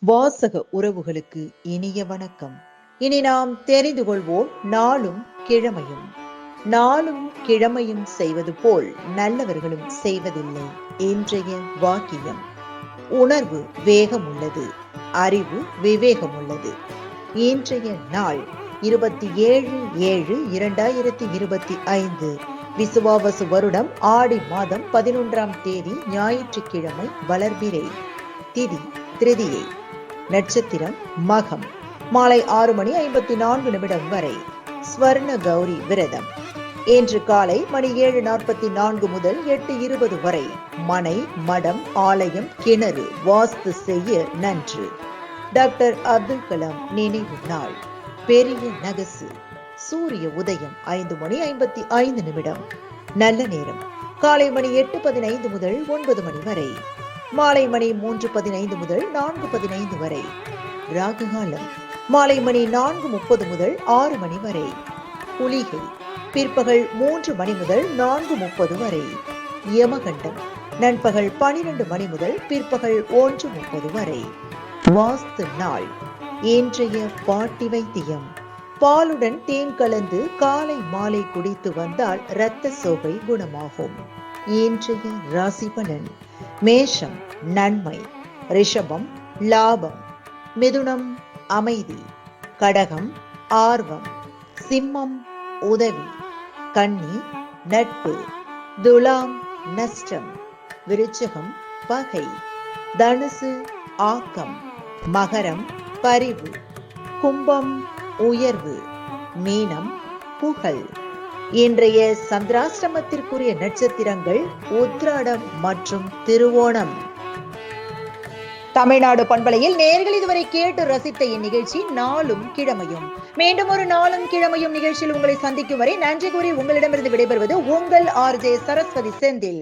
வாசக உறவுகளுக்கு இனிய வணக்கம். இனி நாம் தெரிந்து கொள்வோம் நாளும் கிழமையும். நாளும் கிழமையும் செய்வது போல் நல்லவர்களும் செய்வதில்லை. இன்றைய வாக்கியம்: உணர்வு வேகம் உள்ளது, அறிவு விவேகம் உள்ளது. இன்றைய நாள் 27/7/2025 விசுவாவசு வருடம் ஆடி மாதம் 11ஆம் தேதி ஞாயிற்றுக்கிழமை. வளர்பிறை. திதி திருதியை. நட்சத்திரம் மகம். மாலை 6:54 வரை. ஸ்வர்ண கௌரி விரதம். இன்று காலை மணி 7:44 முதல் 8:20 வரை மனை, மடம், ஆலயம், கிணறு வாஸ்து செய்ய நன்று. டாக்டர் அப்துல் கலாம் நினைவு நாள். பெரிய நகசு. சூரிய உதயம் 5:55. நல்ல நேரம் காலை மணி 8:15 முதல் 9 மணி வரை. மாலை மணி 3:15 முதல் 4:15 வரை. ராகுகாலம் மாலை மணி 4:30 முதல் 6 மணி வரை. குளிகை பிற்பகல் 3 மணி முதல் 4:30 வரை. யமகண்டம் நண்பகல் 12 மணி முதல் பிற்பகல் 1:30 வரை. வாஸ்து நாள். இன்றைய பாட்டி வைத்தியம்: பாலுடன் தேன் கலந்து காலை மாலை குடித்து வந்தால் இரத்த சோகை குணமாகும். இன்றைய ராசி பலன்: மேஷம் நன்மை, ரிஷபம் லாபம், மிதுனம் அமைதி, கடகம் ஆர்வம், சிம்மம் உதவி, கன்னி நட்பு, துலாம் நஷ்டம், விருச்சிகம் பகை, தனுசு ஆக்கம், மகரம் பரிவு, கும்பம் உயர்வு, மீனம் புகழ். இன்றைய சந்திராஷ்டமத்திற்குரிய நட்சத்திரங்கள் உத்திராடம் மற்றும் திருவோணம். தமிழ்நாடு பண்பலையில் நேயர்கள் இதுவரை கேட்டு ரசித்த இந்நிகழ்ச்சி நாளும் கிழமையும். மீண்டும் ஒரு நாளும் கிழமையும் நிகழ்ச்சியில் உங்களை சந்திக்கும் வரை நன்றி கூறி உங்களிடமிருந்து விடைபெறுவது உங்கள் RJ சரஸ்வதி செந்தில்.